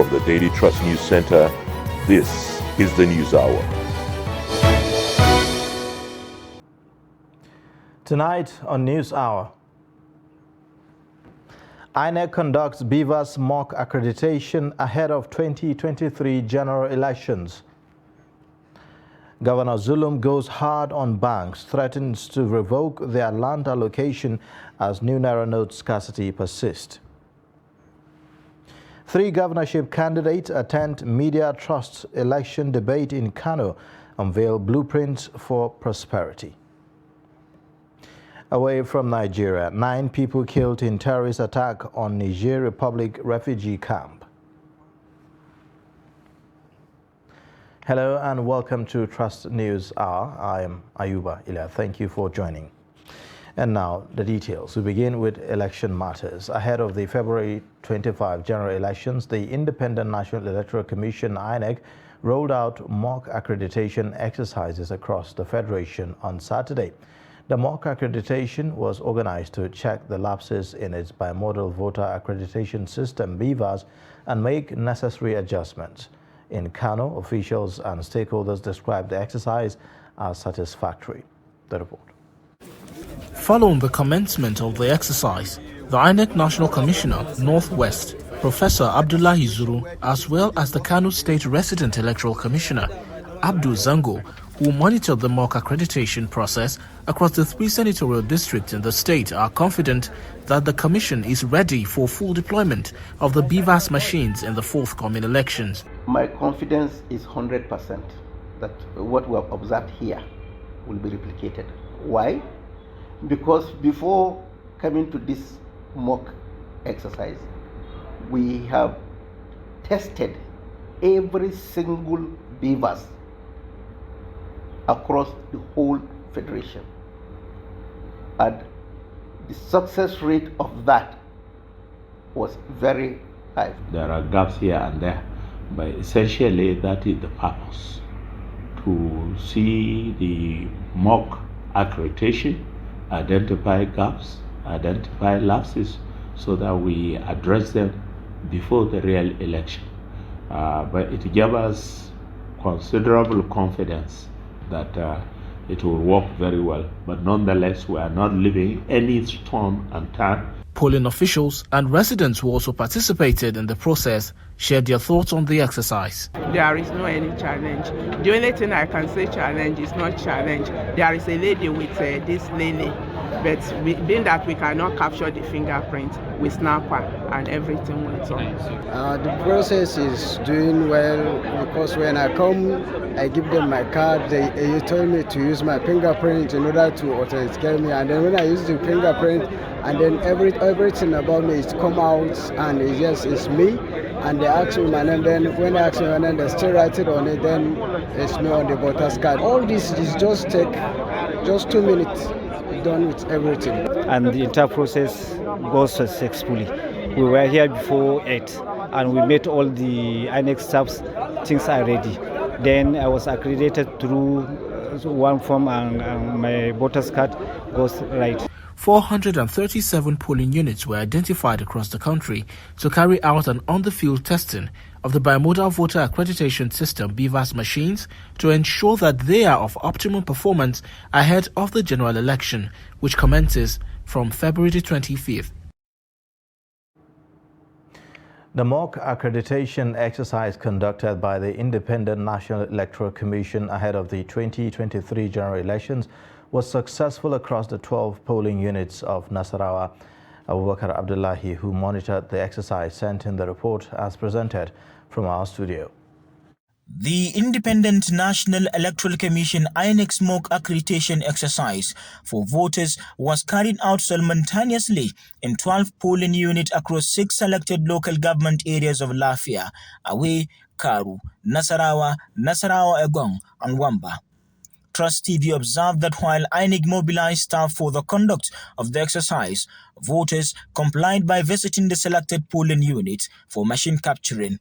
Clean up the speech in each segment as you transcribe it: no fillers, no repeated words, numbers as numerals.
from the Daily Trust News Center, this is the News Hour. Tonight on News Hour, INEC conducts BVAS mock accreditation ahead of 2023 general elections. Governor Zulum goes hard on banks, threatens to revoke their land allocation as new Naira note scarcity persists. 3 governorship candidates attend Media Trust election debate in Kano, unveil blueprints for prosperity. Away from Nigeria, 9 people killed in terrorist attack on Niger Republic refugee camp. Hello and welcome to Trust News Hour. I am Ayuba Ila. Thank you for joining. And now the details. We begin with election matters. Ahead of the February 25 general elections, the Independent National Electoral Commission (INEC) rolled out mock accreditation exercises across the Federation on Saturday. The mock accreditation was organized to check the lapses in its bimodal voter accreditation system, BVAS, and make necessary adjustments. In Kano, officials and stakeholders described the exercise as satisfactory. The report. Following the commencement of the exercise, the INEC National Commissioner, Northwest, Professor Abdullahi Zuru, as well as the Kano State Resident Electoral Commissioner, Abdul Zango, who monitored the mock accreditation process across the 3 senatorial districts in the state, are confident that the Commission is ready for full deployment of the BVAS machines in the forthcoming elections. My confidence is 100% that what we have observed here will be replicated. Why? Because before coming to this mock exercise, we have tested every single BVAS across the whole Federation. And the success rate of that was very high. There are gaps here and there, but essentially that is the purpose, to see the mock accreditation, identify gaps, identify lapses, so that we address them before the real election. But it gave us considerable confidence that it will work very well. But nonetheless, we are not leaving any stone unturned. Polling officials and residents who also participated in the process shared their thoughts on the exercise. There is no any challenge. The only thing I can say challenge is not challenge. There is a lady with this lily, but being that we cannot capture the fingerprint, we snap her and everything went on. The process is doing well because when I come, I give them my card. They told me to use my fingerprint in order to authenticate me, and then when I use the fingerprint, and then everything about me is come out, and it's me. And they ask me my name. Then when they ask me my name, they still write it on it. Then it's me on the voter's card. All this is just 2 minutes. Done with everything. And the entire process goes successfully. We were here before 8 and we met all the INEC staffs. Things are ready. Then I was accredited through one form and my voter's card goes right. 437 polling units were identified across the country to carry out an on-the-field testing of the bimodal voter accreditation system BVAS machines to ensure that they are of optimum performance ahead of the general election, which commences from February 25th. The mock accreditation exercise conducted by the Independent National Electoral Commission ahead of the 2023 general elections was successful across the 12 polling units of Nasarawa. Abubakar Abdullahi, who monitored the exercise, sent in the report as presented from our studio. The Independent National Electoral Commission INEC mock accreditation exercise for voters was carried out simultaneously in 12 polling units across 6 selected local government areas of Lafia, Awe, Karu, Nasarawa, Egong, and Wamba. Trust TV observed that while INEC mobilized staff for the conduct of the exercise, voters complied by visiting the selected polling units for machine capturing.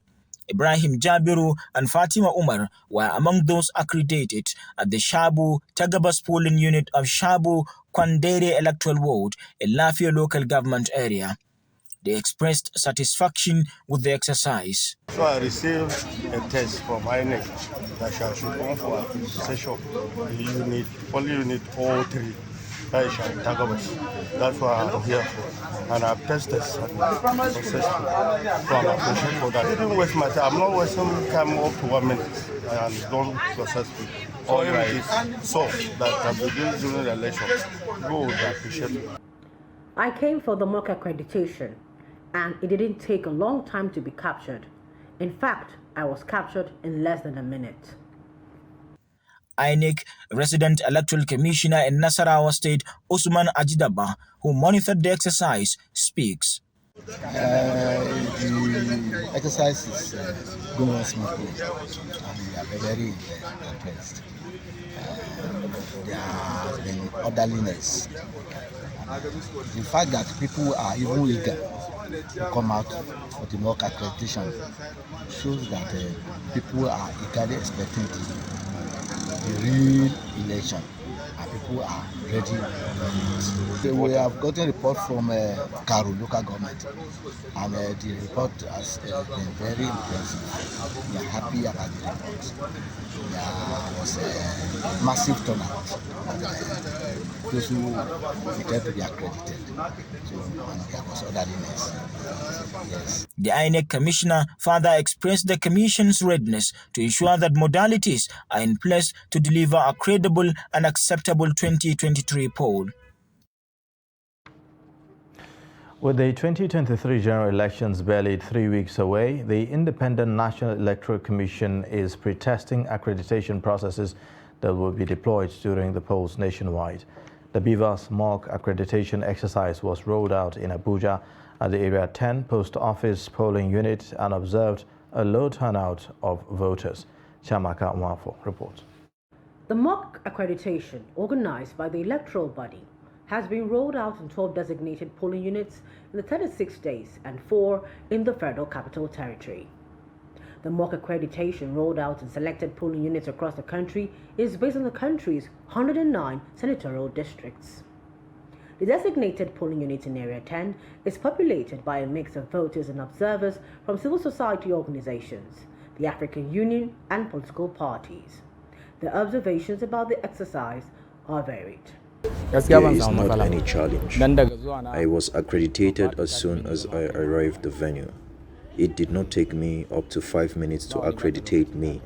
Ibrahim Jabiru and Fatima Umar were among those accredited at the Shabu Tagabas polling unit of Shabu Kwandere electoral ward in Lafia local government area. They expressed satisfaction with the exercise. So I received a test from INEC that I should go for accreditation. Only unit 03. That's what I'm here for. And I've tested successfully. So I'm appreciative for that. I didn't waste my time. I'm not wasting time up to 1 minute. And it's done successfully. So if it is so that I'm doing during the election, people would appreciate it. I came for the mock accreditation, and it didn't take a long time to be captured. In fact, I was captured in less than a minute. INEC Resident Electoral Commissioner in Nasarawa State, Usman Ajidaba, who monitored the exercise, speaks. The exercise is going on smoothly, and we are very impressed. There has been orderliness. The fact that people are even eager to come out for the mock accreditation shows that people are eagerly expecting the real election, and people are ready. We have gotten a report from Karu local government, and the report has been very impressive. We are happy about the report. There was a massive turnout. Those who wanted to be accredited. And there was orderliness. Yes. The INEC Commissioner further expressed the Commission's readiness to ensure that modalities are in place to deliver a credible and acceptable 2023 poll. With the 2023 general elections barely 3 weeks away, the Independent National Electoral Commission is pre-testing accreditation processes that will be deployed during the polls nationwide. The BVAS mock accreditation exercise was rolled out in Abuja at the Area 10 Post Office polling unit and observed a low turnout of voters. Chamaka Nwafo reports. The mock accreditation, organized by the electoral body, has been rolled out in 12 designated polling units in the 36 states and 4 in the Federal Capital Territory. The mock accreditation rolled out in selected polling units across the country is based on the country's 109 senatorial districts. The designated polling unit in Area 10 is populated by a mix of voters and observers from civil society organizations, the African Union, and political parties. The observations about the exercise are varied. There is not any challenge. I was accredited as soon as I arrived the venue. It did not take me up to 5 minutes to accreditate me.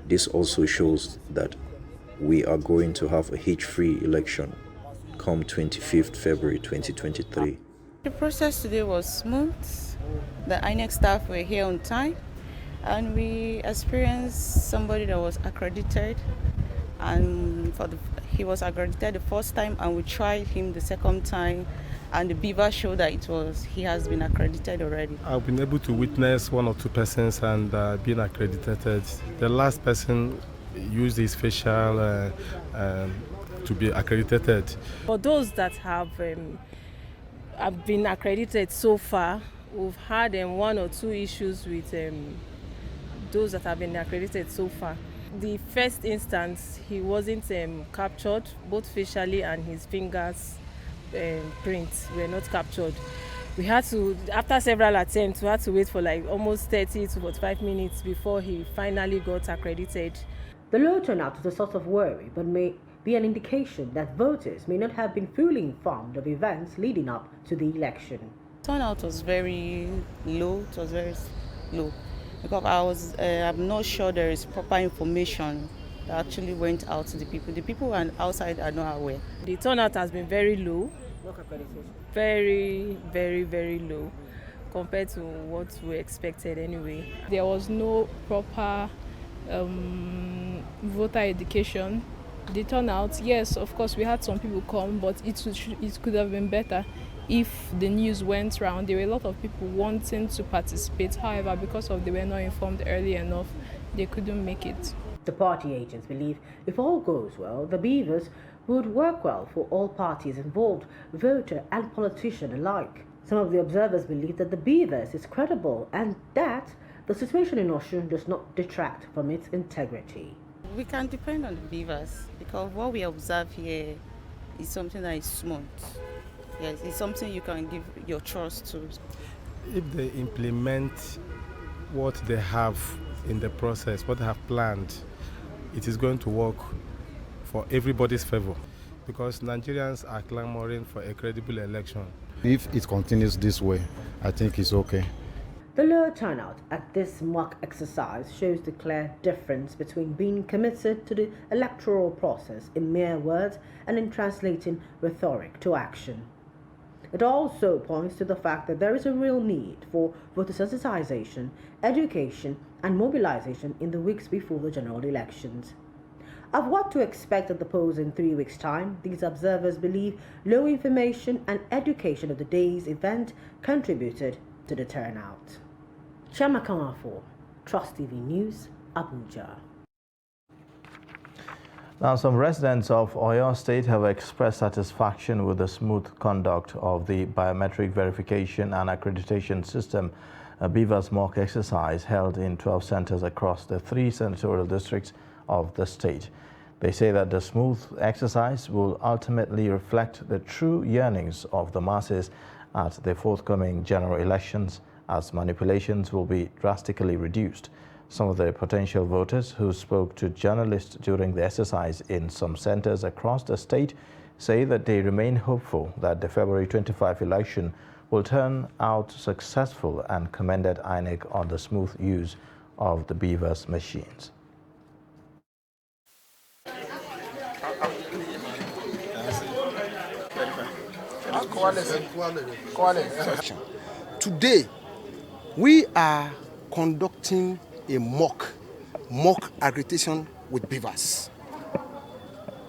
This also shows that we are going to have a hitch-free election come 25th February 2023. The process today was smooth. The INEC staff were here on time, and we experienced somebody that was accredited, and he was accredited the first time, and we tried him the second time, and the beaver showed that he has been accredited already. I've been able to witness 1 or 2 persons and being accredited. The last person used his facial to be accredited. For those that have been accredited so far, we've had 1 or 2 issues with those that have been accredited so far. The first instance, he wasn't captured, both facially and his fingers prints were not captured. We had to, after several attempts, we had to wait for like almost 30 to 45 minutes before he finally got accredited. The low turnout is a source of worry, but may be an indication that voters may not have been fully informed of events leading up to the election. Turnout was very low. It was very low because I'm not sure there is proper information that actually went out to the people. The people outside are not aware. The turnout has been very low. Very, very, very low compared to what we expected anyway. There was no proper voter education. The turnout, yes, of course, we had some people come, but it could have been better if the news went round. There were a lot of people wanting to participate. However, because they were not informed early enough, they couldn't make it. The party agents believe if all goes well, the beavers would work well for all parties involved, voter and politician alike. Some of the observers believe that the beavers is credible and that the situation in Osun does not detract from its integrity. We can depend on the beavers because what we observe here is something that is smooth. Yes, it's something you can give your trust to. If they implement what they have in the process, what they have planned, it is going to work for everybody's favor, because Nigerians are clamoring for a credible election. If it continues this way, I think it's okay. The low turnout at this mock exercise shows the clear difference between being committed to the electoral process in mere words and in translating rhetoric to action. It also points to the fact that there is a real need for voter sensitization, education, and mobilization in the weeks before the general elections. Of what to expect at the polls in 3 weeks' time, these observers believe low information and education of the day's event contributed to the turnout. 9PM.4, Trust TV News, Abuja. Now, some residents of Oyo State have expressed satisfaction with the smooth conduct of the biometric verification and accreditation system, a BVAS mock exercise held in 12 centers across the 3 senatorial districts of the state. They say that the smooth exercise will ultimately reflect the true yearnings of the masses at the forthcoming general elections, as manipulations will be drastically reduced. Some of the potential voters who spoke to journalists during the exercise in some centers across the state say that they remain hopeful that the February 25 election will turn out successful, and commended INEC on the smooth use of the BVAS machines. Today, we are conducting a mock accreditation with BVAS.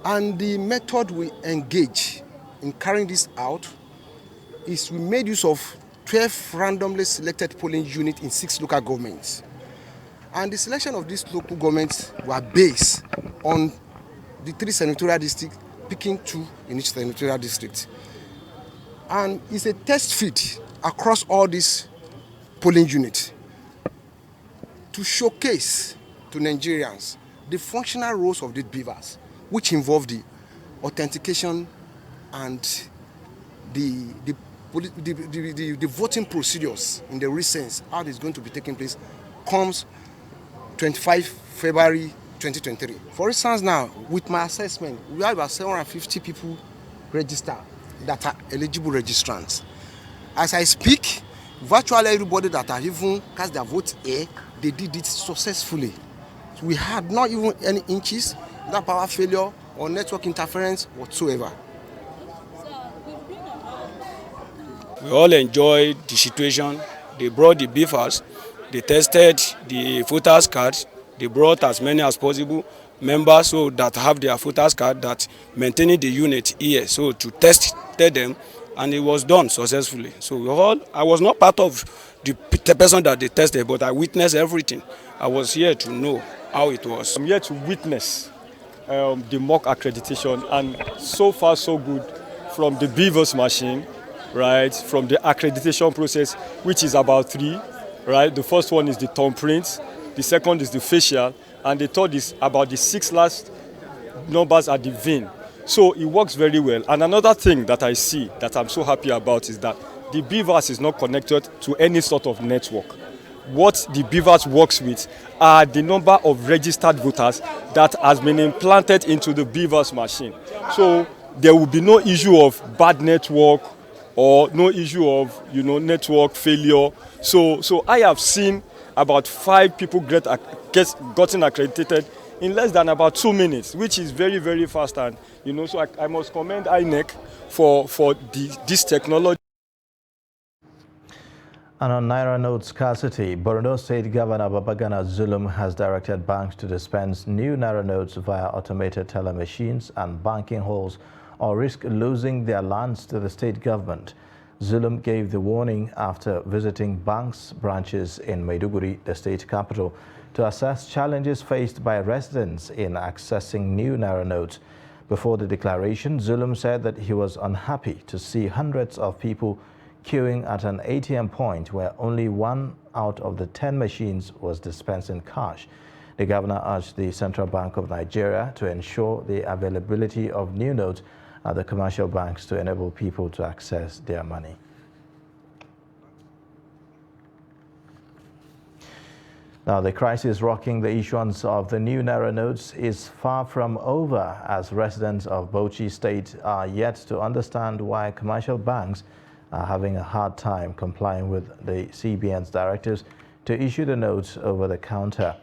And the method we engage in carrying this out is we made use of 12 randomly selected polling units in 6 local governments. And the selection of these local governments were based on the 3 senatorial districts, picking 2 in each senatorial district. And it's a test fit across all these polling units to showcase to Nigerians the functional roles of the BVAS, which involve the authentication and the voting procedures in the recent, how it's going to be taking place, comes 25 February 2023. For instance, now, with my assessment, we have about 750 people registered that are eligible registrants. As I speak, virtually everybody that have even cast their vote here, they did it successfully. We had not even any inches, no power failure or network interference whatsoever. We all enjoyed the situation. They brought the BVAS, they tested the voters' cards, they brought as many as possible members so that have their voters' card, that maintaining the unit here, so to test them, and it was done successfully. So I was not part of the person that they tested, but I witnessed everything. I was here to know how it was. I'm here to witness the mock accreditation, and so far so good from the BVAS machine, right, from the accreditation process, which is about 3, right. The first one is the thumbprint, the second is the facial, and the third is about the 6 last numbers at the VIN. So it works very well. And another thing that I see that I'm so happy about is that the BVAS is not connected to any sort of network. What the BVAS works with are the number of registered voters that has been implanted into the BVAS machine. So there will be no issue of bad network or no issue of network failure. So I have seen about 5 people gotten accredited in less than about 2 minutes, which is very, very fast. And so I must commend INEC for this technology. And on Naira note scarcity, Borno State Governor Babagana Zulum has directed banks to dispense new Naira notes via automated teller machines and banking halls, or risk losing their lands to the state government. Zulum gave the warning after visiting banks branches in Maiduguri, the state capital, to assess challenges faced by residents in accessing new Naira notes. Before the declaration, Zulum said that he was unhappy to see hundreds of people queuing at an ATM point where only 1 out of the 10 machines was dispensing cash. The governor urged the Central Bank of Nigeria to ensure the availability of new notes at the commercial banks to enable people to access their money. Now, the crisis rocking the issuance of the new Naira notes is far from over, as residents of Bauchi State are yet to understand why commercial banks are having a hard time complying with the CBN's directives to issue the notes over the counter.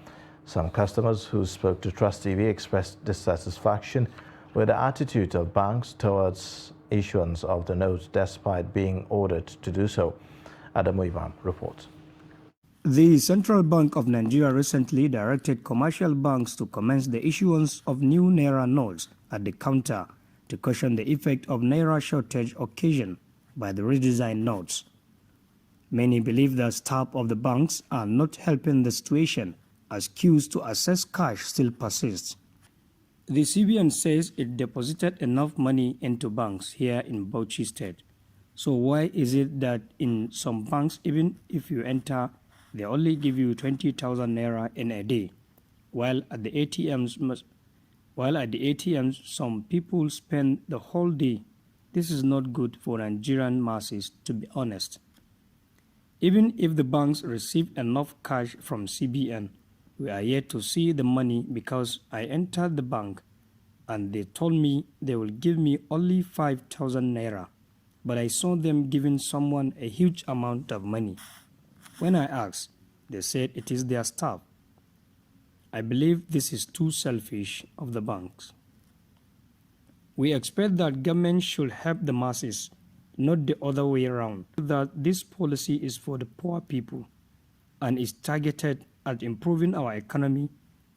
Some customers who spoke to Trust TV expressed dissatisfaction with the attitude of banks towards issuance of the notes despite being ordered to do so. Adamu Imam reports. The Central Bank of Nigeria recently directed commercial banks to commence the issuance of new Naira notes at the counter to cushion the effect of Naira shortage occasioned by the redesigned notes. Many believe the staff of the banks are not helping the situation, as queues to access cash still persist. The CBN says it deposited enough money into banks here in Bauchi State. So why is it that in some banks, even if you enter, they only give you 20,000 Naira in a day, while at the ATMs, some people spend the whole day? This is not good for Nigerian masses, to be honest. Even if the banks receive enough cash from CBN, we are yet to see the money, because I entered the bank and they told me they will give me only 5,000 Naira, but I saw them giving someone a huge amount of money. When I asked, they said it is their staff. I believe this is too selfish of the banks. We expect that government should help the masses, not the other way around. That this policy is for the poor people and is targeted at improving our economy,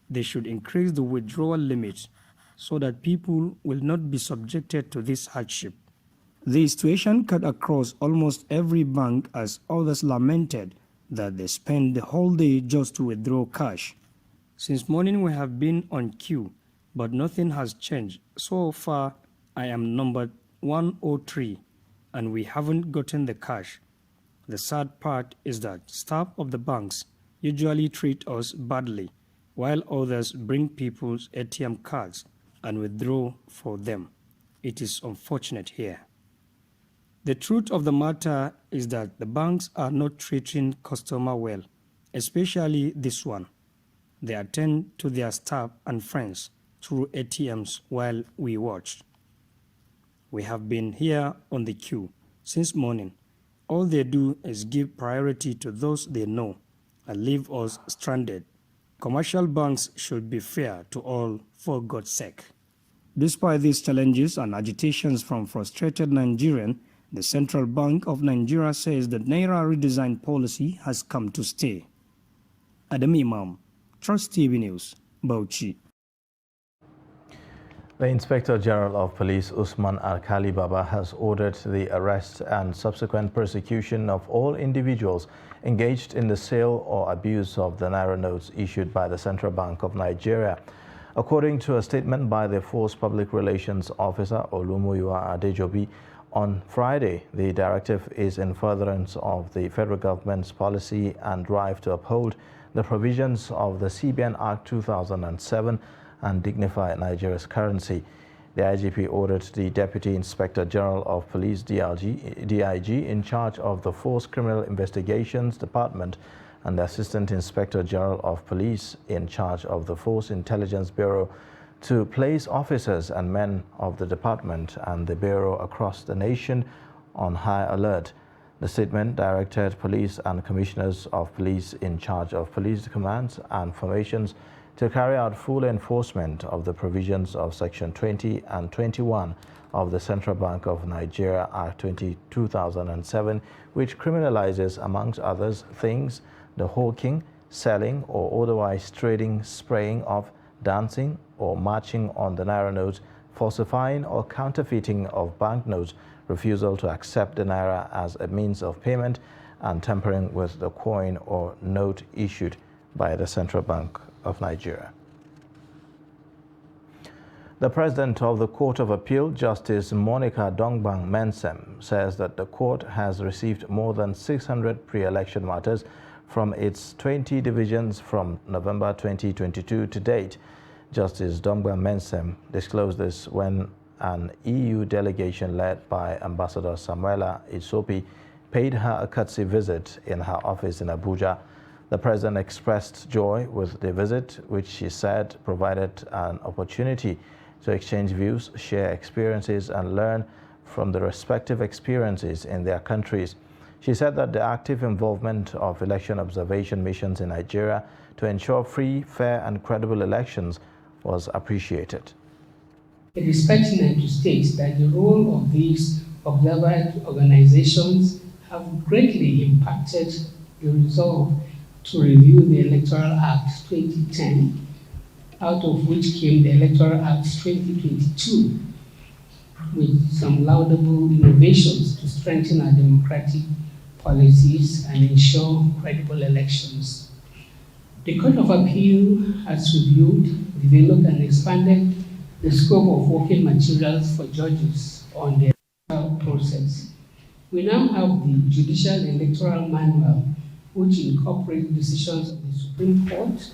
they should increase the withdrawal limit so that people will not be subjected to this hardship. The situation cut across almost every bank, as others lamented that they spend the whole day just to withdraw cash. Since morning we have been on queue, but nothing has changed. So far, I am number 103, and we haven't gotten the cash. The sad part is that staff of the banks usually treat us badly, while others bring people's ATM cards and withdraw for them. It is unfortunate here. The truth of the matter is that the banks are not treating customers well, especially this one. They attend to their staff and friends through ATMs while we watch. We have been here on the queue since morning. All they do is give priority to those they know and leave us stranded. Commercial banks should be fair to all, for God's sake. Despite these challenges and agitations from frustrated Nigerians, the Central Bank of Nigeria says the Naira redesign policy has come to stay. Adam Imam, Trust TV News, Bauchi. The Inspector General of Police, Usman Alkali Baba, has ordered the arrest and subsequent prosecution of all individuals engaged in the sale or abuse of the Naira notes issued by the Central Bank of Nigeria. According to a statement by the Force Public Relations Officer, Olumuyiwa Adejobi, on Friday, the directive is in furtherance of the federal government's policy and drive to uphold the provisions of the CBN Act 2007 and dignify Nigeria's currency. The IGP ordered the Deputy Inspector General of Police, DIG, in charge of the Force Criminal Investigations Department and the Assistant Inspector General of Police in charge of the Force Intelligence Bureau to place officers and men of the department and the Bureau across the nation on high alert. The statement directed police and commissioners of police in charge of police commands and formations to carry out full enforcement of the provisions of Section 20 and 21 of the Central Bank of Nigeria Act 2007, which criminalizes, amongst others things, the hawking, selling, or otherwise trading, spraying of, dancing, or marching on the Naira notes, falsifying or counterfeiting of banknotes, refusal to accept the Naira as a means of payment, and tampering with the coin or note issued by the Central Bank of Nigeria. The President of the Court of Appeal, Justice Monica Dongbang Mensem, says that the court has received more than 600 pre-election matters from its 20 divisions from November 2022 to date. Justice Dongbang Mensem disclosed this when an EU delegation led by Ambassador Samuela Isopi paid her a courtesy visit in her office in Abuja. The president expressed joy with the visit, which she said provided an opportunity to exchange views, share experiences, and learn from the respective experiences in their countries. She said that the active involvement of election observation missions in Nigeria to ensure free, fair, and credible elections was appreciated. It is pertinent to state that the role of these observer organizations have greatly impacted the resolve to review the Electoral Act 2010, out of which came the Electoral Act 2022, with some laudable innovations to strengthen our democratic policies and ensure credible elections. The Court of Appeal has reviewed, developed, and expanded the scope of working materials for judges on the electoral process. We now have the Judicial Electoral Manual, which incorporates decisions of the Supreme Court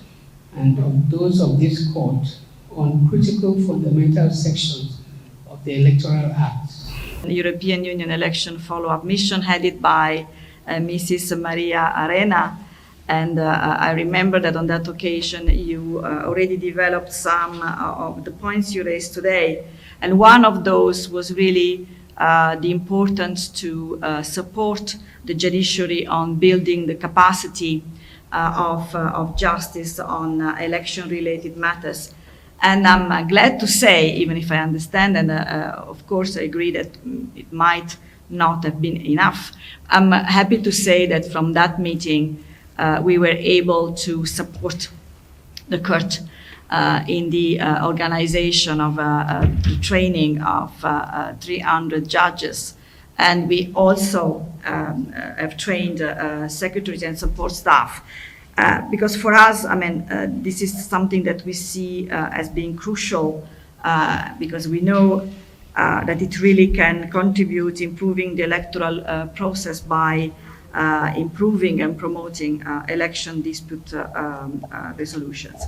and of those of this court on critical fundamental sections of the Electoral Act. The European Union election follow-up mission headed by Mrs. Maria Arena. And I remember that on that occasion you already developed some of the points you raised today. And one of those was really the importance to support the judiciary on building the capacity of justice on election-related matters. And I'm glad to say, even if I understand, and of course I agree that it might not have been enough, I'm happy to say that from that meeting we were able to support the court in the organization of the training of 300 judges. And we also have trained secretaries and support staff. Because for us, I mean, this is something that we see as being crucial because we know that it really can contribute improving the electoral process by improving and promoting election dispute resolutions.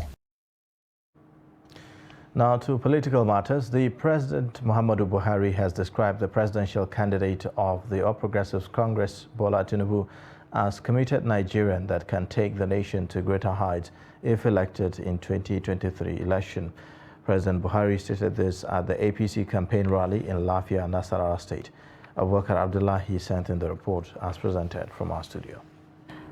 Now to political matters. The President Muhammadu Buhari has described the presidential candidate of the All Progressives Congress, Bola Tinubu, as committed Nigerian that can take the nation to greater heights if elected in 2023 election. President Buhari stated this at the APC campaign rally in Lafia, Nasarawa State. Abubakar Abdullahi sent in the report as presented from our studio.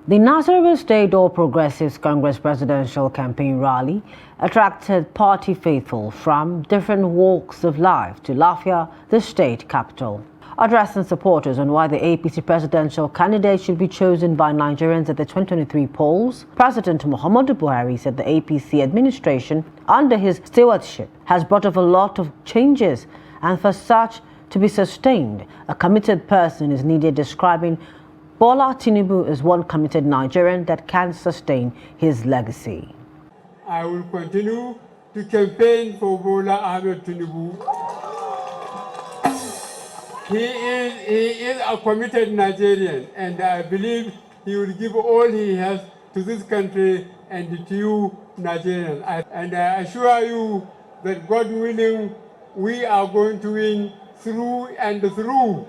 The Nasarawa State All Progressives Congress presidential campaign rally attracted party faithful from different walks of life to Lafia, the state capital. Addressing supporters on why the APC presidential candidate should be chosen by Nigerians at the 2023 polls, President Muhammadu Buhari said the APC administration, under his stewardship, has brought up a lot of changes, and for such to be sustained, a committed person is needed, describing Bola Tinubu as one committed Nigerian that can sustain his legacy. I will continue to campaign for Bola Ahmed Tinubu. He is a committed Nigerian, and I believe he will give all he has to this country and to you, Nigerians. And I assure you that, God willing, we are going to win through and through.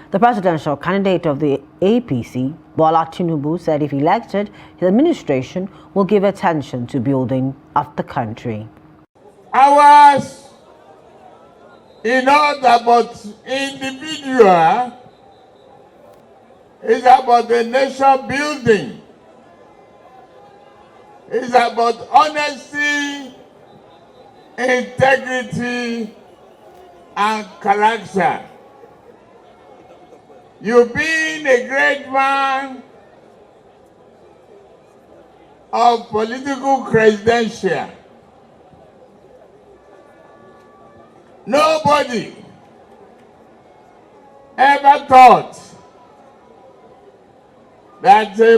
The presidential candidate of the APC, Bola Tinubu, said if elected, his administration will give attention to building of the country. Ours is not about individual, it's about the nation building. It's about honesty, integrity, and character. You being a great man of political credential, nobody ever thought that a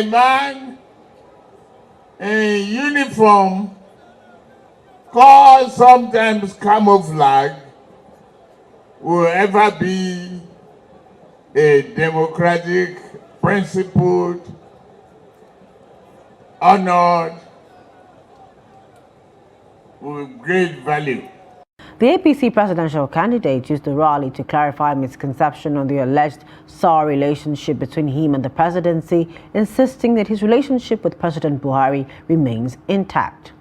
man in uniform, called sometimes camouflage, will ever be a democratic, principled, honored, with great value. The APC presidential candidate used the rally to clarify misconception on the alleged sour relationship between him and the presidency, insisting that his relationship with President Buhari remains intact.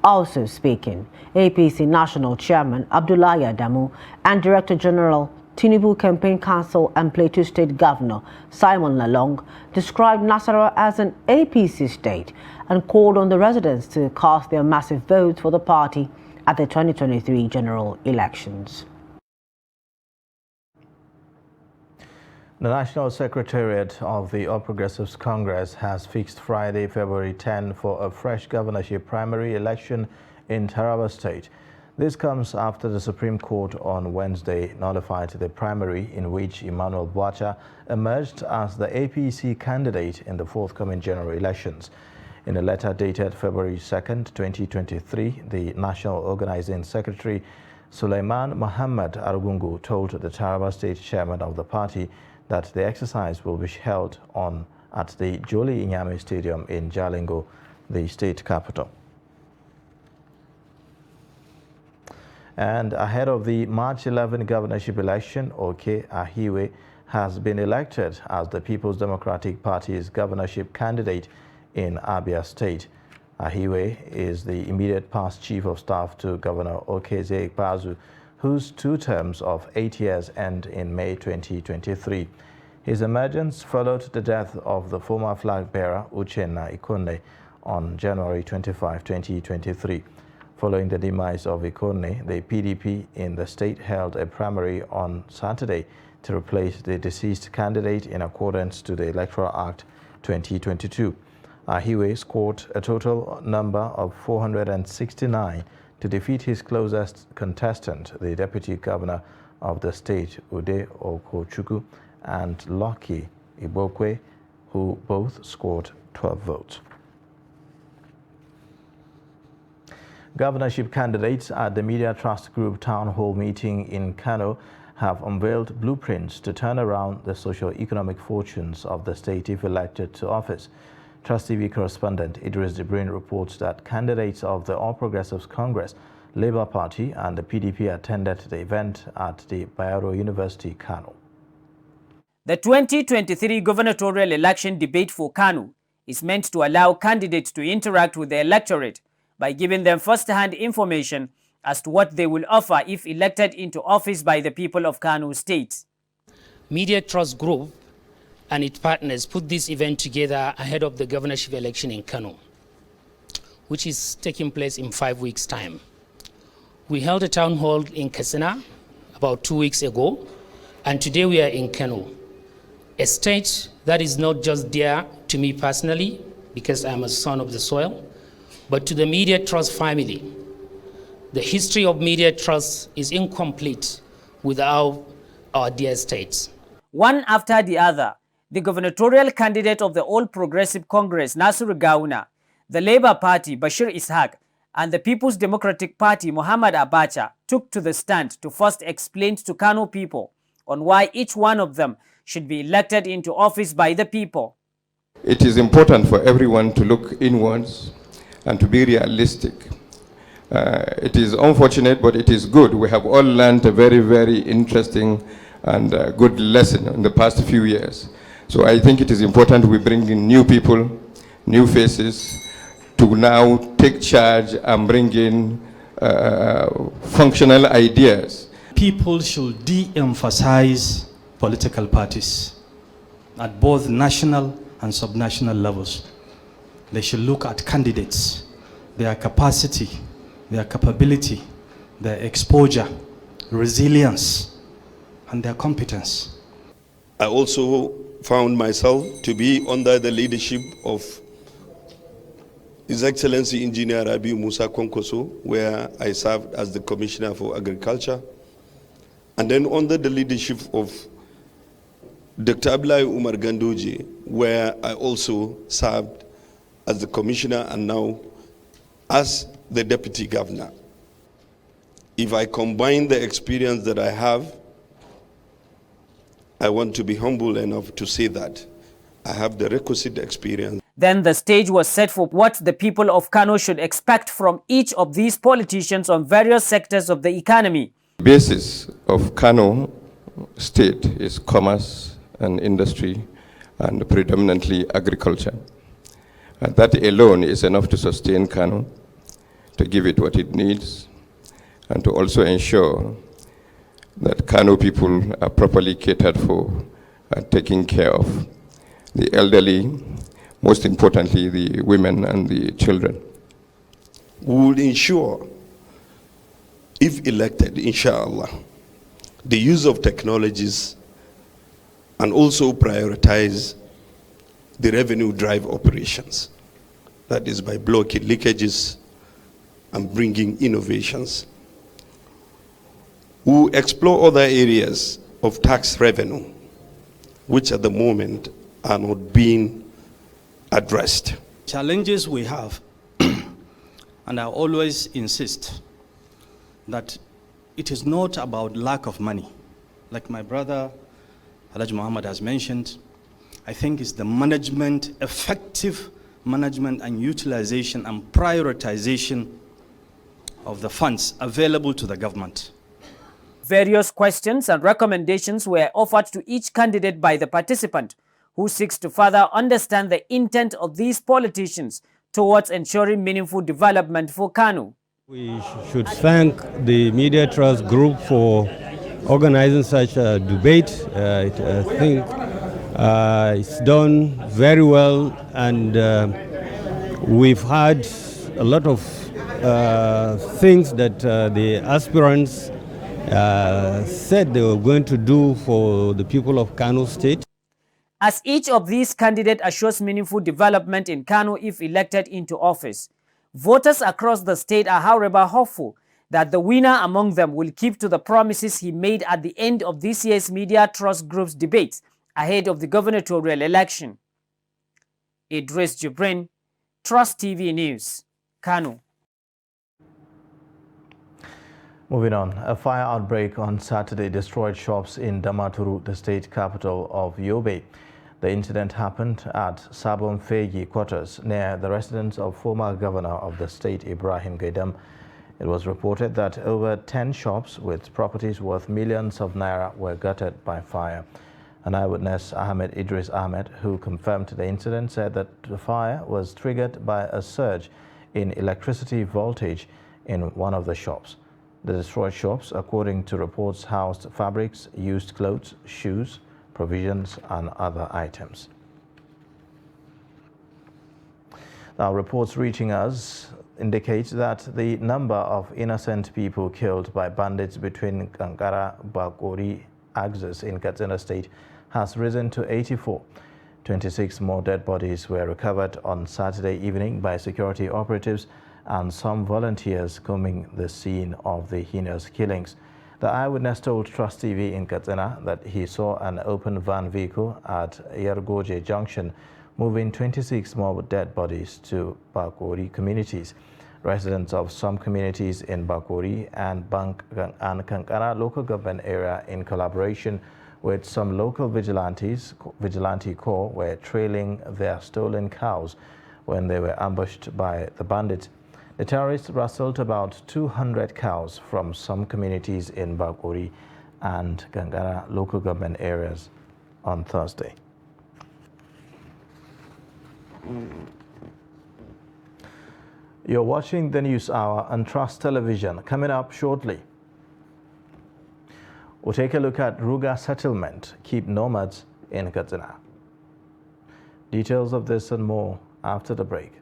Also speaking, APC National Chairman Abdullahi Adamu and Director General Tinubu Campaign Council and Plateau State Governor Simon Lalong described Nasarawa as an APC state and called on the residents to cast their massive votes for the party at the 2023 general elections. The National Secretariat of the All Progressives Congress has fixed Friday, February 10 for a fresh governorship primary election in Taraba State. This comes after the Supreme Court on Wednesday nullified the primary in which Emmanuel Bwacha emerged as the APC candidate in the forthcoming general elections. In a letter dated February 2, 2023, the National Organizing Secretary Suleiman Muhammad Argungu told the Taraba State Chairman of the party that the exercise will be held at the Joli Inyame Stadium in Jalingo, the state capital. And ahead of the March 11 governorship election, Oke Ahiwe has been elected as the People's Democratic Party's governorship candidate in Abia State. Ahiwe is the immediate past chief of staff to Governor Okezie Ikpeazu, whose 2 terms of 8 years end in May 2023. His emergence followed the death of the former flag bearer Uchenna Ikonne on January 25, 2023. Following the demise of Ikonne, the PDP in the state held a primary on Saturday to replace the deceased candidate in accordance to the Electoral Act 2022. Ahiwe scored a total number of 469 to defeat his closest contestant, the Deputy Governor of the state, Ude Okochukwu, and Lucky Ibokwe, who both scored 12 votes. Governorship candidates at the Media Trust Group Town Hall meeting in Kano have unveiled blueprints to turn around the socio-economic fortunes of the state if elected to office. Trust TV correspondent Idris Dibrin reports that candidates of the All Progressives Congress, Labour Party and the PDP attended the event at the Bayero University, Kano. The 2023 gubernatorial election debate for Kano is meant to allow candidates to interact with the electorate by giving them first-hand information as to what they will offer if elected into office by the people of Kano State. Media Trust Group and its partners put this event together ahead of the governorship election in Kano, which is taking place in 5 weeks' time. We held a town hall in Katsina about 2 weeks ago, and today we are in Kano, a state that is not just dear to me personally, because I'm a son of the soil, but to the Media Trust family. The history of Media Trust is incomplete without our dear states. One after the other, the gubernatorial candidate of the All Progressive Congress, Nasiru Gawuna, the Labour Party, Bashir Ishaq, and the People's Democratic Party, Muhammad Abacha, took to the stand to first explain to Kano people on why each one of them should be elected into office by the people. It is important for everyone to look inwards and to be realistic. It is unfortunate, but it is good. We have all learned a very, very interesting and good lesson in the past few years. So I think it is important we bring in new people, new faces, to now take charge and bring in functional ideas. People should de-emphasize political parties at both national and subnational levels. They should look at candidates, their capacity, their capability, their exposure, resilience, and their competence. I also found myself to be under the leadership of His Excellency Engineer Rabiu Musa Konkoso, where I served as the Commissioner for Agriculture, and then under the leadership of Dr. Abdullahi Umar Gandoji, where I also served as the Commissioner and now as the Deputy Governor. If I combine the experience that I have, I want to be humble enough to say that I have the requisite experience. Then the stage was set for what the people of Kano should expect from each of these politicians on various sectors of the economy. The basis of Kano state is commerce and industry and predominantly agriculture. And that alone is enough to sustain Kano, to give it what it needs, and to also ensure that Kano people are properly catered for and taken care of. The elderly, most importantly, the women and the children. We will ensure, if elected, inshallah, the use of technologies and also prioritize the revenue drive operations. That is by blocking leakages and bringing innovations. We will explore other areas of tax revenue, which at the moment are not being addressed. Challenges we have, and I always insist that it is not about lack of money. Like my brother Alhaji Muhammad has mentioned, I think it's the management, effective management and utilization and prioritization of the funds available to the government. Various questions and recommendations were offered to each candidate by the participant, who seeks to further understand the intent of these politicians towards ensuring meaningful development for Kano. We should thank the Media Trust Group for organizing such a debate. I think it's done very well, and we've had a lot of things that the aspirants said they were going to do for the people of Kano State. As each of these candidates assures meaningful development in Kano if elected into office, voters across the state are however hopeful that the winner among them will keep to the promises he made at the end of this year's Media Trust Group's debate ahead of the gubernatorial election. Idris Jibrin, Trust TV News, Kano. Moving on, a fire outbreak on Saturday destroyed shops in Damaturu, the state capital of Yobe. The incident happened at Sabon Fegi quarters near the residence of former governor of the state, Ibrahim Gaidam. It was reported that over 10 shops with properties worth millions of naira were gutted by fire. An eyewitness, Ahmed Idris Ahmed, who confirmed the incident, said that the fire was triggered by a surge in electricity voltage in one of the shops. The destroyed shops, according to reports, housed fabrics, used clothes, shoes, provisions and other items. Now, reports reaching us indicate that the number of innocent people killed by bandits between Kankara, Bakori axis in Katsina State has risen to 84. 26 more dead bodies were recovered on Saturday evening by security operatives and some volunteers combing the scene of the heinous killings. The eyewitness told Trust TV in Katsina that he saw an open van vehicle at Yargoje Junction moving 26 more dead bodies to Bakori communities. Residents of some communities in Bakori and Kankara local government area, in collaboration with some local vigilante corps, were trailing their stolen cows when they were ambushed by the bandits. The terrorists rustled about 200 cows from some communities in Bakori and Kankara local government areas on Thursday. You're watching the News Hour on Trust Television. Coming up shortly, we'll take a look at Ruga settlement, keep nomads in Katsina. Details of this and more after the break.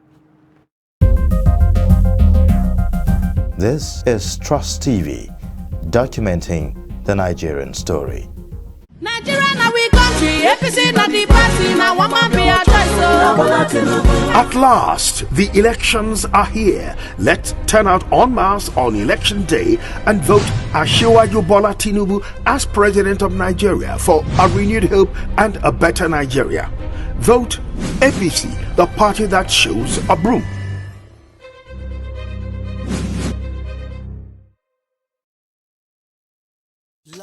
This is Trust TV, documenting the Nigerian story. At last, the elections are here. Let's turn out en masse on election day and vote Asiwaju Bola Tinubu as President of Nigeria for a renewed hope and a better Nigeria. Vote APC, the party that shows a broom.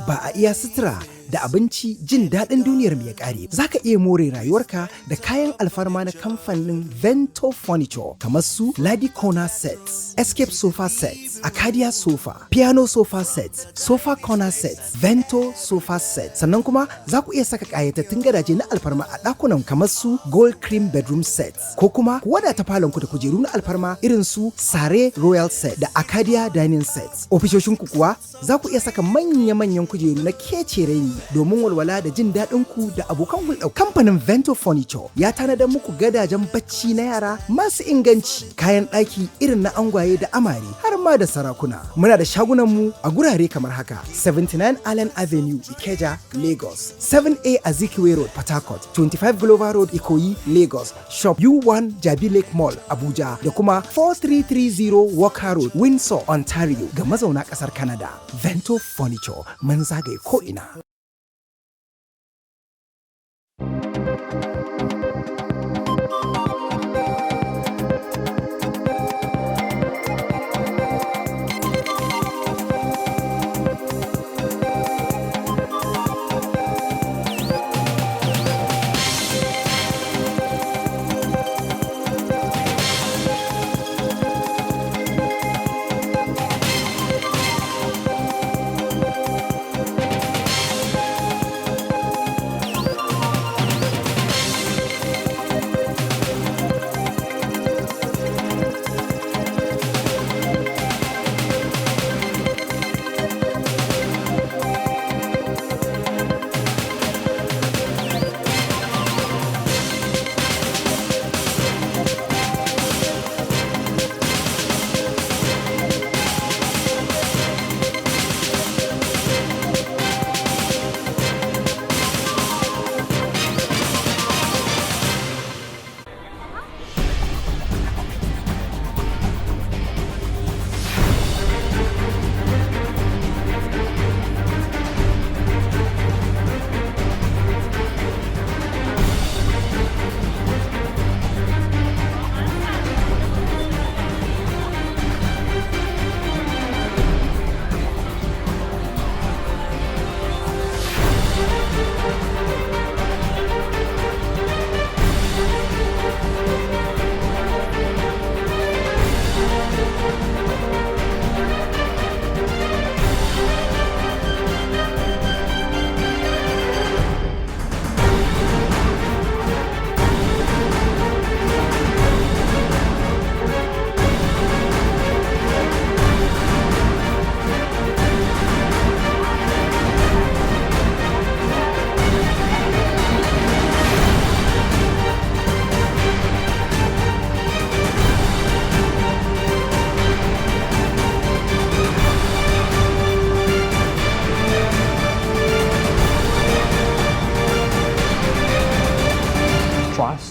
Ba a iya sutura da abinci jin daɗin duniyar mai ƙare. Za ka iya more rayuwarka da kayan alfarma na kamfanin Vento Furniture kamar su Ladi Corner Sets, Escape Sofa Sets, Acadia Sofa, Piano Sofa Sets, Sofa Corner Sets, Vento Sofa Sets. Sannan kuma za ku iya saka ƙayatattun gadaje na alfarma a ɗakunan kamar su Gold Cream Bedroom Sets ko kuma ku wadata falon ku da kujeru na alfarma irin su Sare Royal Set da Acadia Dining Sets. Ofishoshin ku kuwa za ku iya saka manya-manyan kujeru na kece raini domin walwala da jin daɗin ku da abokan hulɗa. Kamfanin Vento Furniture ya tanadar muku gadajen bacci na yara masu inganci, kayan ɗaki irin na angwaye da amare har ma da sarakuna. Muna da shagunan mu a gurare kamar haka: 79 Allen Avenue, Ikeja, Lagos; 7A Azikiwe Road, Port Harcourt; 25 Glover Road, Ikoyi, Lagos; Shop U1 Jabi Lake Mall, Abuja, da kuma 4330 Walker Road, Windsor, Ontario ga mazauna ƙasar Canada. Vento Furniture, mun zagaye ko'ina.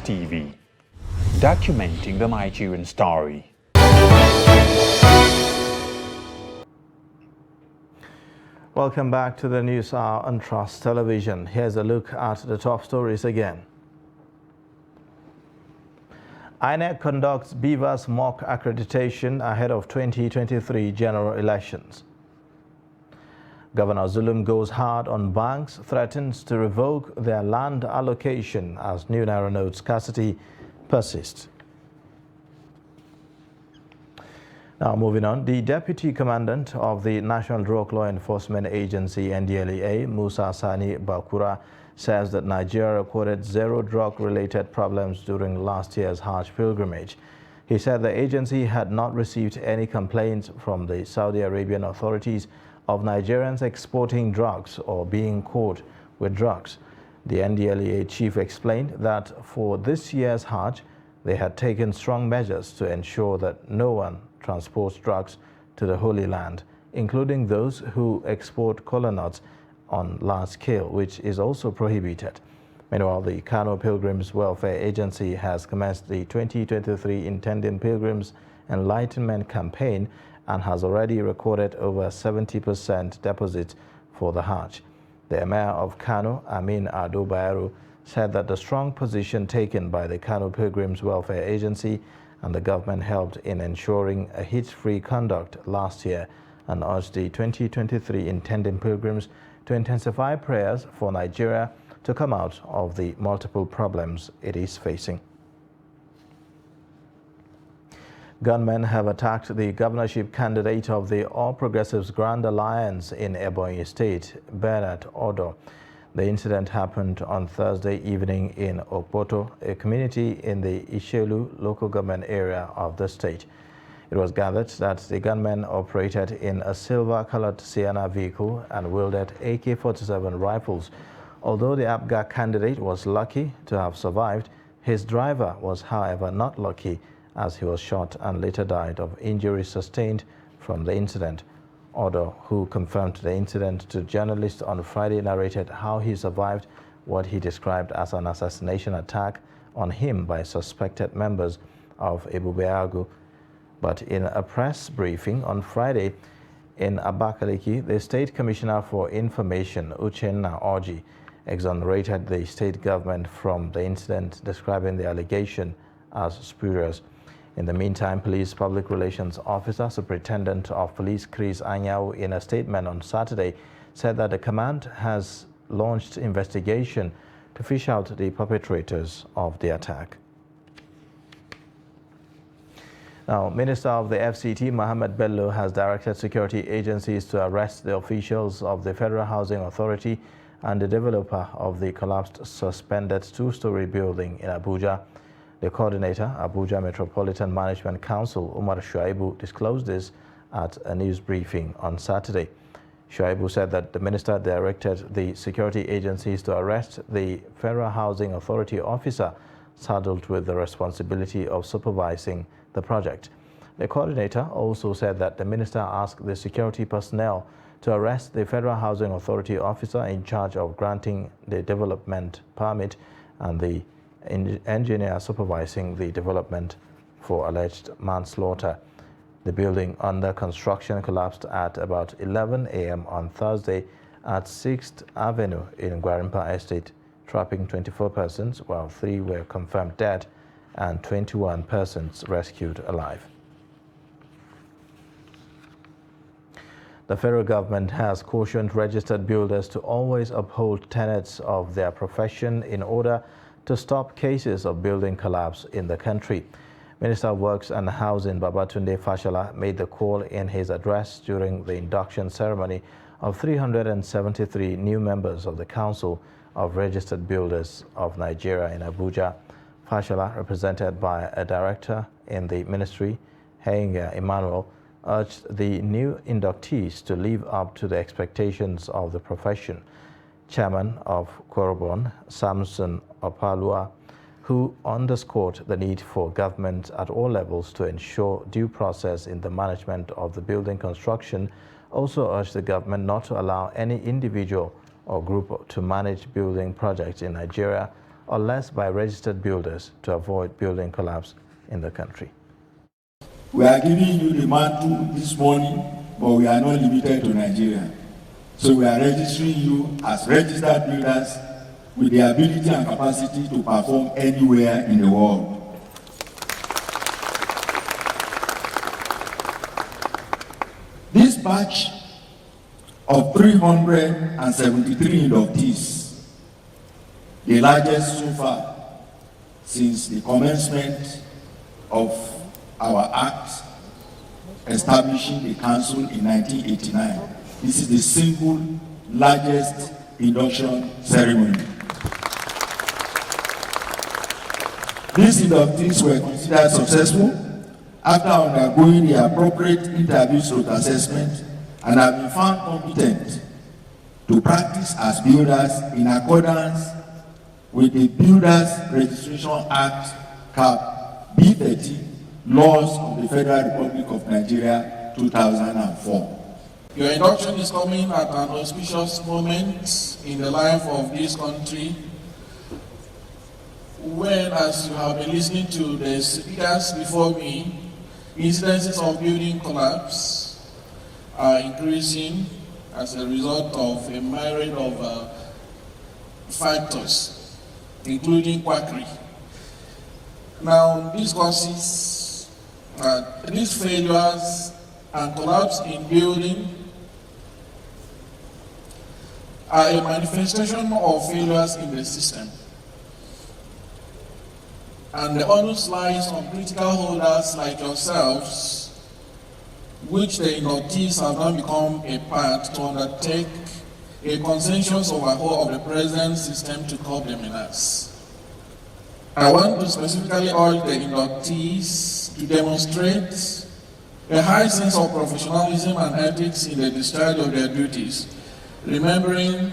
TV, documenting the Nigerian story. Welcome back to the News Hour on Trust Television. Here's a look at the top stories again. INEC conducts BVAS mock accreditation ahead of 2023 general elections. Governor Zulum goes hard on banks, threatens to revoke their land allocation as new naira note scarcity persists. Now moving on, the Deputy Commandant of the National Drug Law Enforcement Agency NDLEA, Musa Sani Bakura, says that Nigeria recorded 0 drug-related problems during last year's Hajj pilgrimage. He said the agency had not received any complaints from the Saudi Arabian authorities of Nigerians exporting drugs or being caught with drugs. The NDLEA chief explained that for this year's Hajj, they had taken strong measures to ensure that no one transports drugs to the Holy Land, including those who export kola nuts on large scale, which is also prohibited. Meanwhile, the Kano Pilgrims Welfare Agency has commenced the 2023 Intending Pilgrims Enlightenment Campaign and has already recorded over 70% deposit for the Hajj. The Emir of Kano, Amin Ado Bayero, said that the strong position taken by the Kano Pilgrims Welfare Agency and the government helped in ensuring a hitch-free conduct last year and urged the 2023 intending pilgrims to intensify prayers for Nigeria to come out of the multiple problems it is facing. Gunmen have attacked the governorship candidate of the All Progressives Grand Alliance in Ebonyi State, Bernard Odo. The incident happened on Thursday evening in Okpoto, a community in the Ishelu local government area of the state. It was gathered that the gunmen operated in a silver-colored Sienna vehicle and wielded AK-47 rifles. Although the APGA candidate was lucky to have survived, his driver was, however, not lucky, as he was shot and later died of injuries sustained from the incident. Odo, who confirmed the incident to journalists on Friday, narrated how he survived what he described as an assassination attack on him by suspected members of Ebubeagu. But in a press briefing on Friday in Abakaliki, the State Commissioner for Information, Uchenna Orji, exonerated the state government from the incident, describing the allegation as spurious. In the meantime, Police Public Relations Officer, Superintendent of Police Chris Anyao, in a statement on Saturday, said that the command has launched investigation to fish out the perpetrators of the attack. Now, Minister of the FCT, Mohammed Bello, has directed security agencies to arrest the officials of the Federal Housing Authority and the developer of the collapsed suspended two-story building in Abuja. The coordinator, Abuja Metropolitan Management Council, Umar Shuaibu, disclosed this at a news briefing on Saturday. Shuaibu said that the minister directed the security agencies to arrest the Federal Housing Authority officer saddled with the responsibility of supervising the project. The coordinator also said that the minister asked the security personnel to arrest the Federal Housing Authority officer in charge of granting the development permit and the engineer supervising the development for alleged manslaughter. The building under construction collapsed at about 11 a.m. on Thursday at 6th Avenue in Gwarimpa Estate, trapping 24 persons, while 3 were confirmed dead and 21 persons rescued alive. The federal government has cautioned registered builders to always uphold tenets of their profession in order to stop cases of building collapse in the country. Minister of Works and Housing Babatunde Fashola made the call in his address during the induction ceremony of 373 new members of the Council of Registered Builders of Nigeria in Abuja. Fashola, represented by a director in the ministry, Henga Emmanuel, urged the new inductees to live up to the expectations of the profession. Chairman of Korobon, Samson Opalua, who underscored the need for government at all levels to ensure due process in the management of the building construction, also urged the government not to allow any individual or group to manage building projects in Nigeria unless by registered builders to avoid building collapse in the country. We are giving you the mantle this morning, but we are not limited to Nigeria. So we are registering you as registered builders with the ability and capacity to perform anywhere in the world. This batch of 373 inductees, the largest so far since the commencement of our act establishing the council in 1989. This is the single largest induction ceremony. These inductees were considered successful after undergoing the appropriate interviews or assessment and have been found competent to practice as builders in accordance with the Builders Registration Act Cap B30 laws of the Federal Republic of Nigeria 2004. Your induction is coming at an auspicious moment in the life of this country, when, as you have been listening to the speakers before me, incidences of building collapse are increasing as a result of a myriad of factors, including quackery. Now, these causes, these failures and collapse in building are a manifestation of failures in the system. And the onus lies on critical holders like yourselves, which the inductees have now become a part to undertake a consensus overhaul of the present system to curb the menace. I want to specifically urge the inductees to demonstrate a high sense of professionalism and ethics in the discharge of their duties, remembering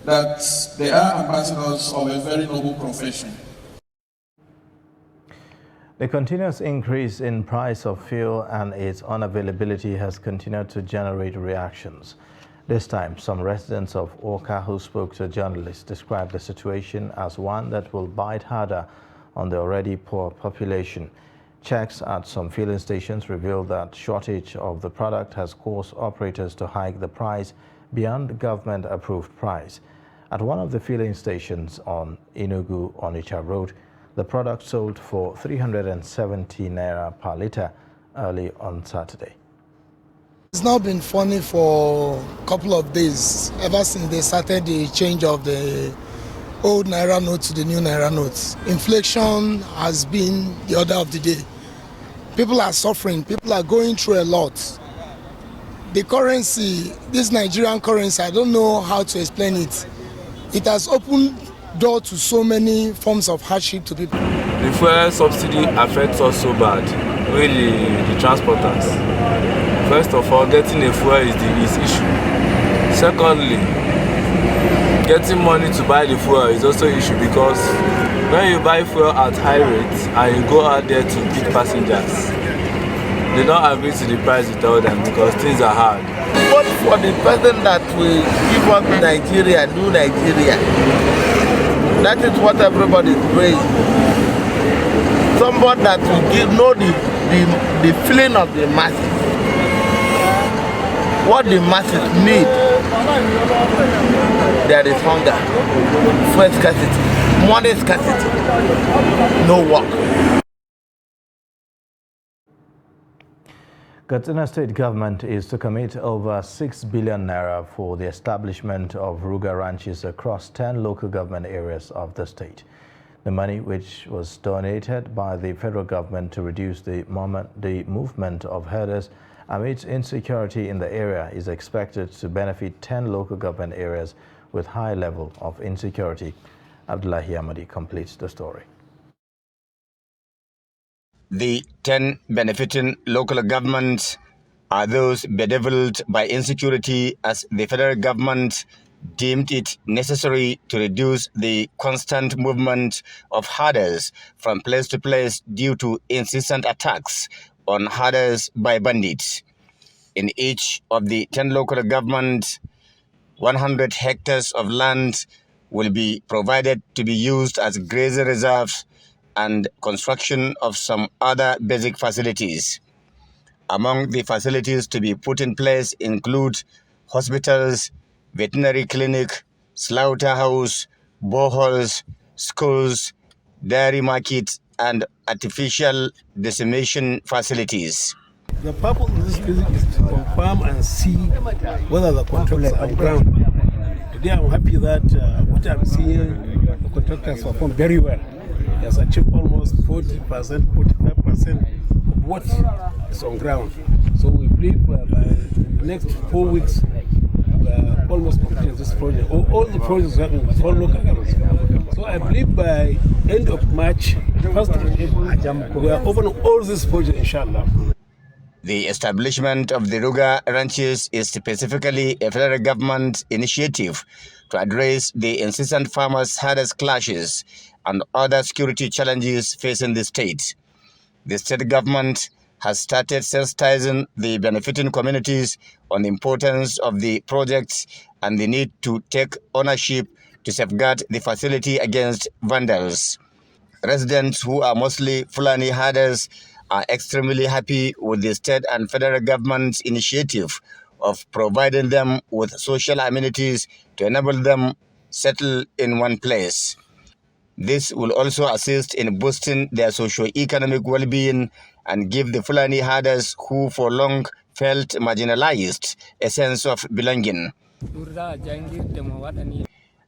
that they are ambassadors of a very noble profession. The continuous increase in price of fuel and its unavailability has continued to generate reactions. This time, some residents of Oka who spoke to journalists described the situation as one that will bite harder on the already poor population. Checks at some filling stations revealed that shortage of the product has caused operators to hike the price beyond the government-approved price. At one of the filling stations on Enugu-Onitsha Road, the product sold for 370 naira per litre early on Saturday. It's now been funny for a couple of days, ever since they started the change of the old naira note to the new naira notes. Inflation has been the order of the day. People are suffering, people are going through a lot. The currency, this Nigerian currency, I don't know how to explain it. It has opened door to so many forms of hardship to people. The fuel subsidy affects us so bad, really the transporters. First of all, getting a fuel is the issue. Secondly, getting money to buy the fuel is also an issue because when you buy fuel at high rates and you go out there to pick passengers, they don't agree to the price you tell them because things are hard. Vote for the person that will give up Nigeria, new Nigeria. That is what everybody is praying. Somebody that will know the feeling of the masses. What the masses need. There is hunger, food scarcity, money scarcity, no work. Katsina State government is to commit over 6 billion naira for the establishment of Ruga ranches across 10 local government areas of the state. The money, which was donated by the federal government to reduce the movement of herders amidst insecurity in the area, is expected to benefit 10 local government areas with high level of insecurity. Abdullahi Ahmadi completes the story. The 10 benefiting local governments are those bedeviled by insecurity, as the federal government deemed it necessary to reduce the constant movement of herders from place to place due to incessant attacks on herders by bandits. In each of the 10 local governments, 100 hectares of land will be provided to be used as grazing reserves and construction of some other basic facilities. Among the facilities to be put in place include hospitals, veterinary clinic, slaughterhouse, boreholes, schools, dairy market, and artificial dissemination facilities. The purpose of this visit is to confirm and see whether the contractors are on ground. Today I'm happy that what I'm seeing, the contractors perform very well. He has achieved almost 40%, 45% of what is on ground. So we believe by the next 4 weeks, we are almost completing this project. All the projects are in 4 local governments. So I believe by end of March, 1st of April, we are opening all these projects, inshallah. The establishment of the Ruga ranches is specifically a federal government initiative to address the incessant farmers-herders clashes and other security challenges facing the state. The state government has started sensitizing the benefiting communities on the importance of the projects and the need to take ownership to safeguard the facility against vandals. Residents, who are mostly Fulani herders, are extremely happy with the state and federal government's initiative of providing them with social amenities to enable them settle in one place. This will also assist in boosting their socio-economic well-being and give the Fulani herders, who for long felt marginalized, a sense of belonging.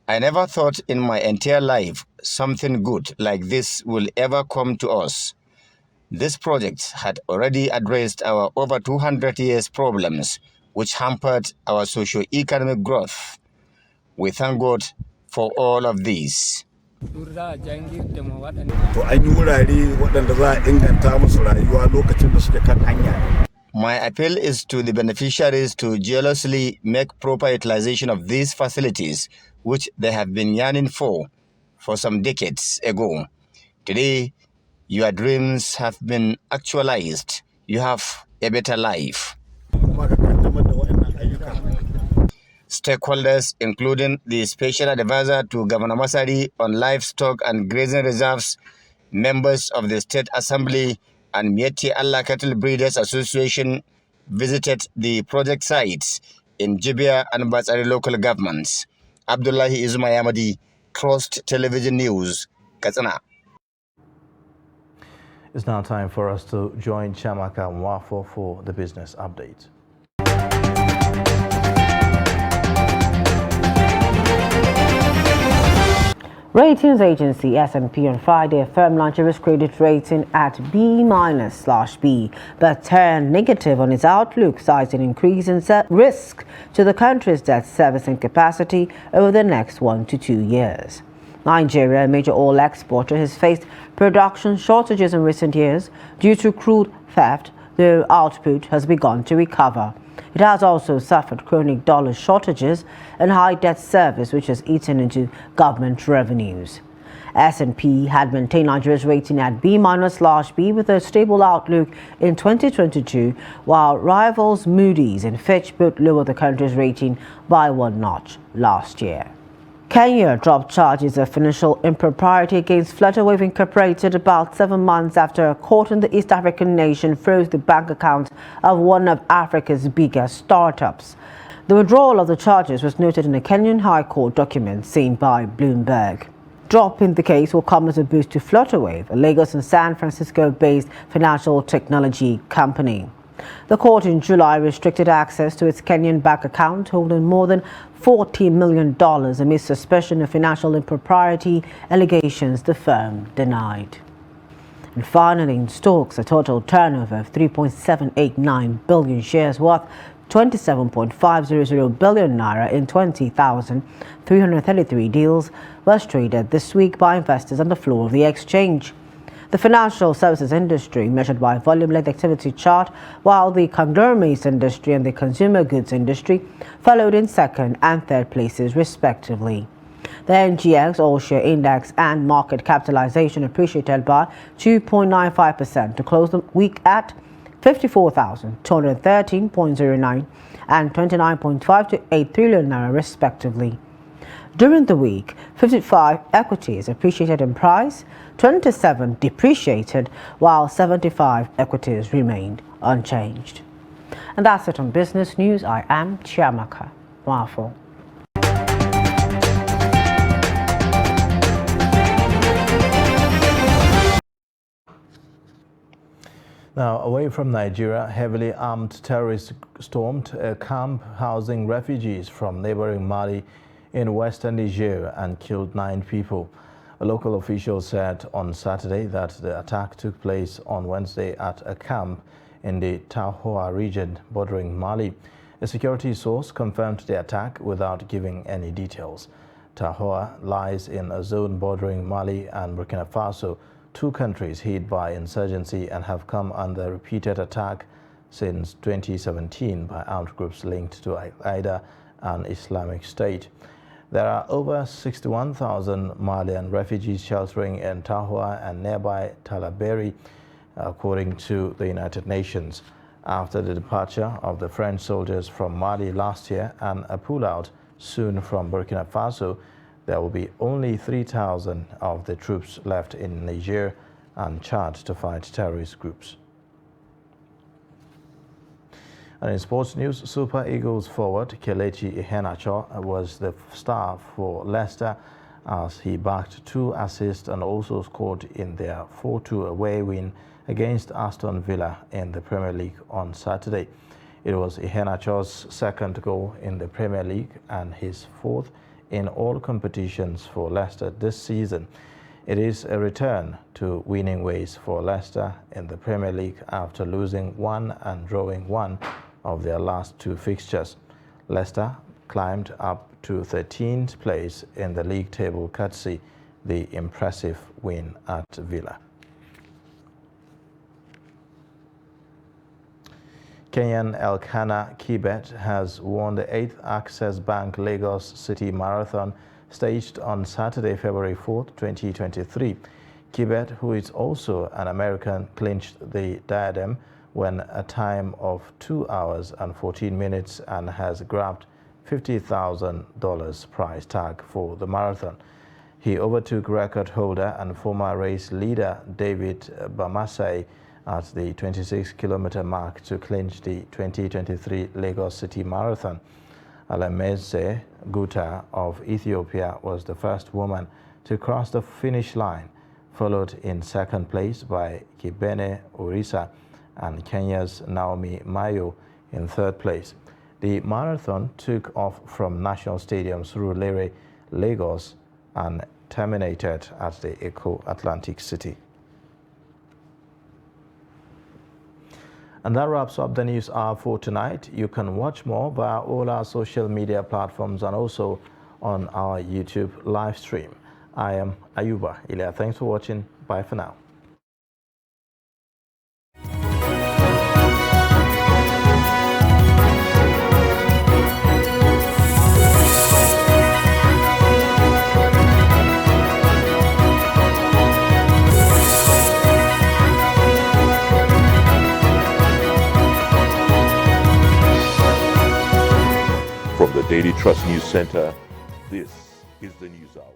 I never thought in my entire life something good like this will ever come to us. This project had already addressed our over 200 years problems, which hampered our socio-economic growth. We thank God for all of these. My appeal is to the beneficiaries to jealously make proper utilization of these facilities, which they have been yearning for some decades ago. Today, your dreams have been actualized. You have a better life. Stakeholders, including the Special Advisor to Governor Masari on Livestock and Grazing Reserves, members of the State Assembly, and Mieti Allah Cattle Breeders Association, visited the project sites in Jibia and Batsari local governments. Abdullahi Izmayamadi, Trust Television News, Katsina. It's now time for us to join Chiamaka Mwafo for the business update. Ratings agency S&P on Friday affirmed Nigeria's credit rating at B-/B, but turned negative on its outlook, citing increase in risk to the country's debt servicing capacity over the next 1 to 2 years. Nigeria, a major oil exporter, has faced production shortages in recent years due to crude theft, though output has begun to recover. It has also suffered chronic dollar shortages and high debt service, which has eaten into government revenues. S&P had maintained Nigeria's rating at B-/B with a stable outlook in 2022, while rivals Moody's and Fitch both lowered the country's rating by 1 notch last year. Kenya dropped charges of financial impropriety against Flutterwave Incorporated about 7 months after a court in the East African nation froze the bank account of one of Africa's biggest startups. The withdrawal of the charges was noted in a Kenyan High Court document seen by Bloomberg. Dropping the case will come as a boost to Flutterwave, a Lagos and San Francisco-based financial technology company. The court in July restricted access to its Kenyan bank account, holding more than $40 million amid suspicion of financial impropriety allegations the firm denied. And finally, in stocks, a total turnover of 3.789 billion shares worth 27.500 billion naira in 20,333 deals was traded this week by investors on the floor of the exchange. The financial services industry measured by volume-led activity chart, while the conglomerates industry and the consumer goods industry followed in second and third places respectively. The NGX All-Share Index and market capitalization appreciated by 2.95% to close the week at 54,213.09 and 29.528 trillion naira respectively. During the week, 55 equities appreciated in price, 27 depreciated, while 75 equities remained unchanged. And that's it on Business News. I am Chiamaka Mwafo. Now, away from Nigeria, heavily armed terrorists stormed a camp housing refugees from neighboring Mali in western Niger and killed 9 people. A local official said on Saturday that the attack took place on Wednesday at a camp in the Tahoua region bordering Mali. A security source confirmed the attack without giving any details. Tahoua lies in a zone bordering Mali and Burkina Faso, 2 countries hit by insurgency and have come under repeated attack since 2017 by armed groups linked to Al-Qaeda and Islamic State. There are over 61,000 Malian refugees sheltering in Tahoua and nearby Talaberi, according to the United Nations. After the departure of the French soldiers from Mali last year and a pullout soon from Burkina Faso, there will be only 3,000 of the troops left in Niger and Chad to fight terrorist groups. And in sports news, Super Eagles forward Kelechi Iheanacho was the star for Leicester as he backed 2 assists and also scored in their 4-2 away win against Aston Villa in the Premier League on Saturday. It was Iheanacho's second goal in the Premier League and his fourth in all competitions for Leicester this season. It is a return to winning ways for Leicester in the Premier League after losing one and drawing one of their last two fixtures. Leicester climbed up to 13th place in the league table courtesy the impressive win at Villa. Kenyan Elkanah Kibet has won the 8th Access Bank Lagos City Marathon staged on Saturday, February 4, 2023. Kibet, who is also an American, clinched the diadem when a time of 2 hours and 14 minutes and has grabbed $50,000 prize tag for the marathon. He overtook record holder and former race leader David Bamasai at the 26-kilometer mark to clinch the 2023 Lagos City Marathon. Alameze Guta of Ethiopia was the first woman to cross the finish line, followed in second place by Kibene Orisa and Kenya's Naomi Mayo in third place. The marathon took off from National Stadium Surulere, Lagos, and terminated at the Eco Atlantic City. And that wraps up the news hour for tonight. You can watch more via all our social media platforms and also on our YouTube live stream. I am Ayuba Ilya. Thanks for watching. Bye for now. From the Daily Trust News Center, this is the News Hour.